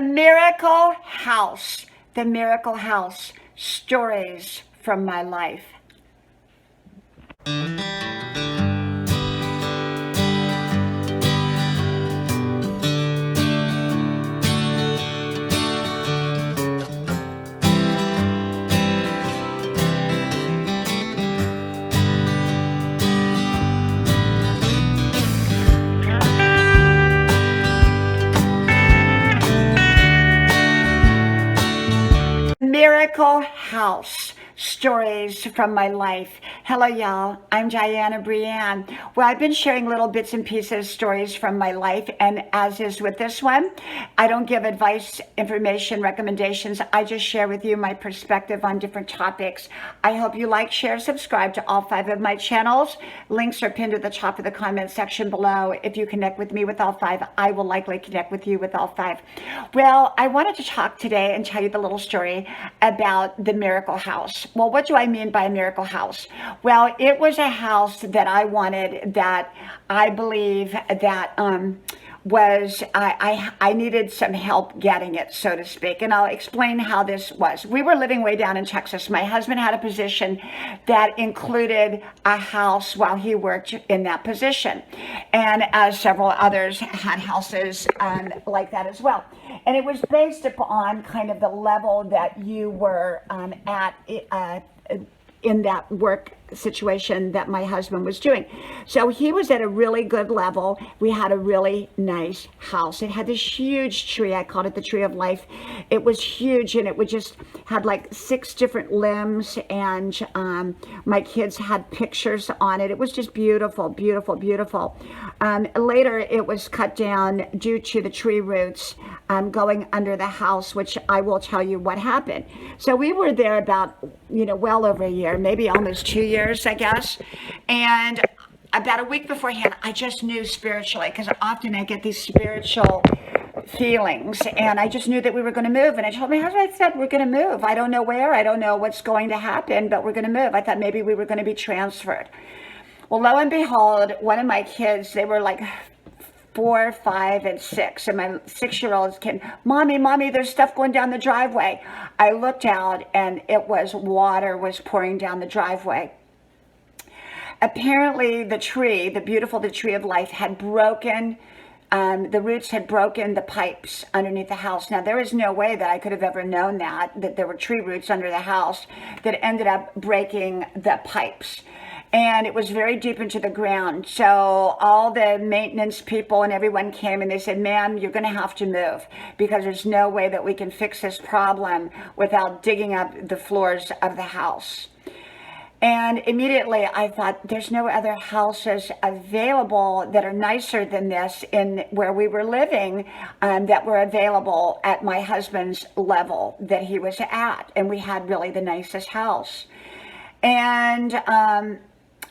The Miracle House. The Miracle House. Stories from my life. Miracle House. Stories from my life. Hello, y'all. I'm Dianna Brianne. Well, I've been sharing little bits and pieces, stories from my life, and as is with this one, I don't give advice, information, recommendations. I just share with you my perspective on different topics. I hope you like, share, subscribe to all 5 of my channels. Links are pinned at the top of the comment section below. If you connect with me with all 5, I will likely connect with you with all 5. Well, I wanted to talk today and tell you the little story about the Miracle House. Well, what do I mean by a miracle house? Well, it was a house that I wanted, that I believe that I needed some help getting it, so to speak. And I'll explain how this was. We were living way down in Texas. My husband had a position that included a house while he worked in that position. And several others had houses like that as well. And it was based upon kind of the level that you were at in that work situation that my husband was doing. So he was at a really good level. We had a really nice house. It had this huge tree. I called it the tree of life. It was huge, and it would just had like 6 different limbs, and my kids had pictures on it. It was just beautiful, beautiful, beautiful. Later it was cut down due to the tree roots going under the house, which I will tell you what happened. So we were there about, well over a year, maybe almost 2 years, I guess. And about a week beforehand, I just knew spiritually, because often I get these spiritual feelings, and I just knew that we were going to move. And I told my husband, I said, we're going to move. I don't know where, I don't know what's going to happen, but we're going to move. I thought maybe we were going to be transferred. Well, lo and behold, one of my kids, they were like 4, 5, and 6, and my 6-year-old came, Mommy, there's stuff going down the driveway. I looked out, and it was water was pouring down the driveway. Apparently the tree, the tree of life, had broken, the roots had broken the pipes underneath the house. Now, there is no way that I could have ever known that there were tree roots under the house that ended up breaking the pipes. And it was very deep into the ground. So all the maintenance people and everyone came, and they said, ma'am, you're going to have to move, because there's no way that we can fix this problem without digging up the floors of the house. And immediately I thought, there's no other houses available that are nicer than this in where we were living, that were available at my husband's level that he was at. And we had really the nicest house. And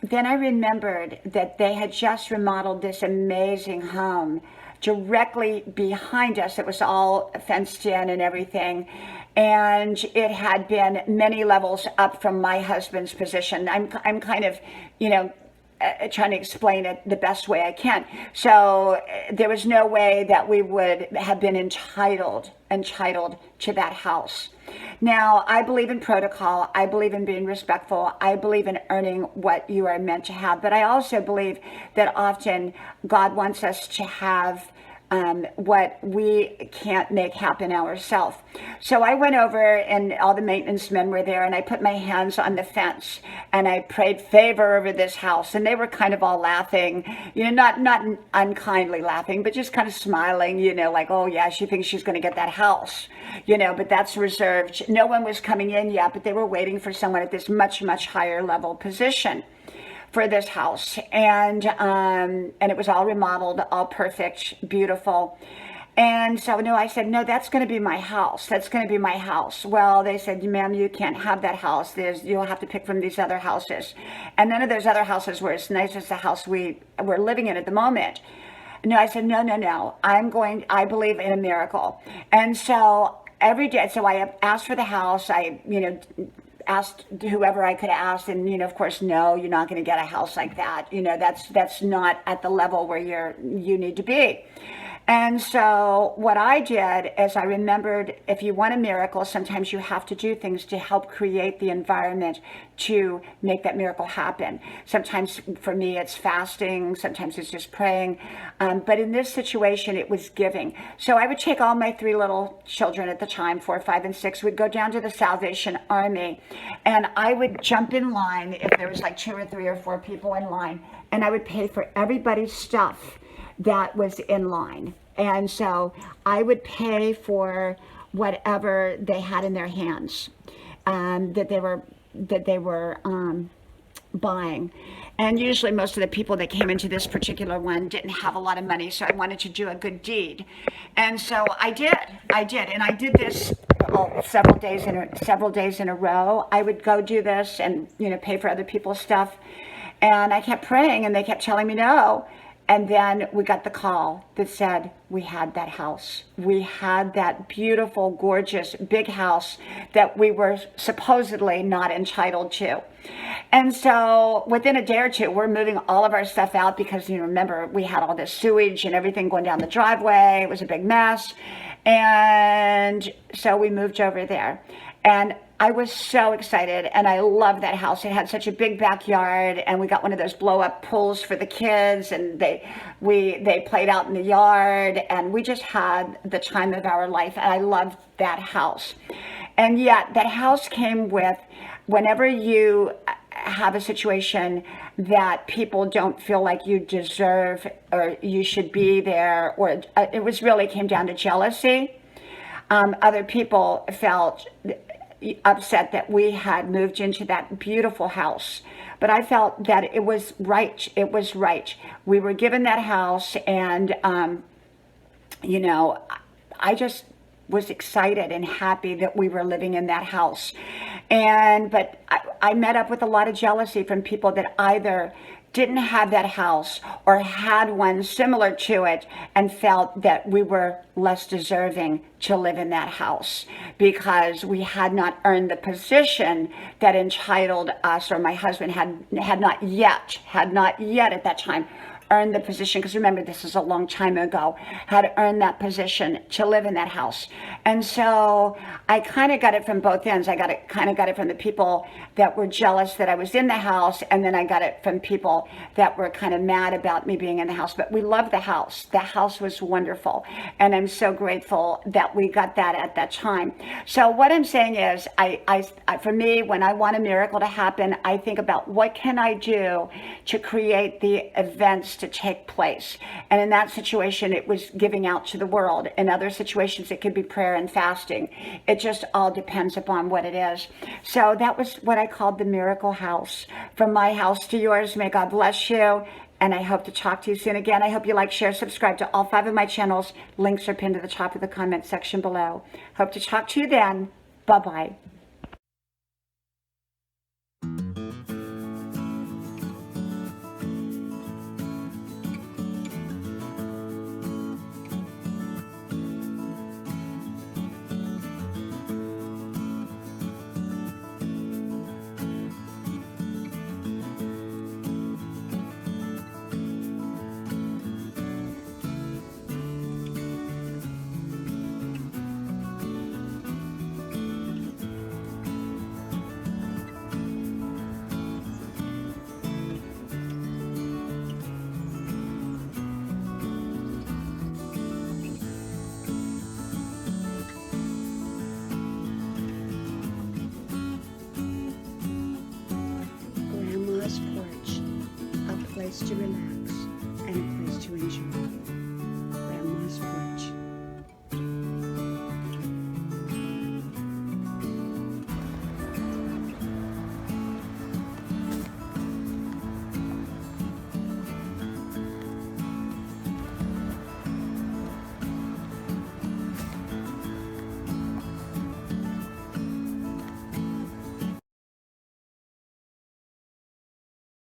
then I remembered that they had just remodeled this amazing home directly behind us. It was all fenced in and everything. And it had been many levels up from my husband's position. I'm kind of, trying to explain it the best way I can. So there was no way that we would have been entitled to that house. Now, I believe in protocol. I believe in being respectful. I believe in earning what you are meant to have. But I also believe that often God wants us to have what we can't make happen ourselves. So I went over, and all the maintenance men were there, and I put my hands on the fence, and I prayed favor over this house. And they were kind of all laughing, not unkindly laughing, but just kind of smiling, like, oh yeah, she thinks she's going to get that house, but that's reserved. No one was coming in yet, but they were waiting for someone at this much, much higher level position for this house. And it was all remodeled, all perfect, beautiful. And so, I said, no, that's going to be my house. That's going to be my house. Well, they said, ma'am, you can't have that house. You'll have to pick from these other houses. And none of those other houses were as nice as the house we're living in at the moment. No, I said, no. I believe in a miracle. And so every day, so I asked for the house. I, asked whoever I could ask, and of course, no, you're not going to get a house like that. That's not at the level where you need to be. And so what I did is I remembered, if you want a miracle, sometimes you have to do things to help create the environment to make that miracle happen. Sometimes for me it's fasting, sometimes it's just praying. But in this situation, it was giving. So I would take all my 3 little children at the time, 4, 5, and 6, we'd go down to the Salvation Army, and I would jump in line if there was like 2 or 3 or 4 people in line, and I would pay for everybody's stuff that was in line. And so I would pay for whatever they had in their hands, that they were buying. And usually most of the people that came into this particular one didn't have a lot of money, so I wanted to do a good deed. And so I did, and I did this several days in a row. I would go do this and, pay for other people's stuff. And I kept praying, and they kept telling me no. And then we got the call that said we had that house. We had that beautiful, gorgeous, big house that we were supposedly not entitled to. And so within a day or two, we're moving all of our stuff out because, remember, we had all this sewage and everything going down the driveway. It was a big mess. And so we moved over there. And I was so excited, and I loved that house. It had such a big backyard, and we got one of those blow-up pools for the kids, and they played out in the yard, and we just had the time of our life, and I loved that house. And yet, that house came with, whenever you have a situation that people don't feel like you deserve or you should be there, or it was really came down to jealousy. Other people felt upset that we had moved into that beautiful house, but I felt that it was right. It was right. We were given that house, and I just was excited and happy that we were living in that house. But I met up with a lot of jealousy from people that either didn't have that house or had one similar to it and felt that we were less deserving to live in that house because we had not earned the position that entitled us, or my husband had not yet at that time earned the position, because remember, this is a long time ago, had earned that position to live in that house. And so I kind of got it from both ends. I got it from the people that were jealous that I was in the house, and then I got it from people that were kind of mad about me being in the house. But we loved the house. The house was wonderful, and I'm so grateful that we got that at that time. So what I'm saying is, I for me, when I want a miracle to happen, I think about what can I do to create the events to take place. And in that situation, it was giving out to the world. In other situations, it could be prayer and fasting. It just all depends upon what it is. So that was what I called the miracle house. From my house to yours, may God bless you. And I hope to talk to you soon again. I hope you like, share, subscribe to all 5 of my channels. Links are pinned to the top of the comment section below. Hope to talk to you then. Bye-bye. Porch, a place to relax and a place to enjoy. Grandma's Porch.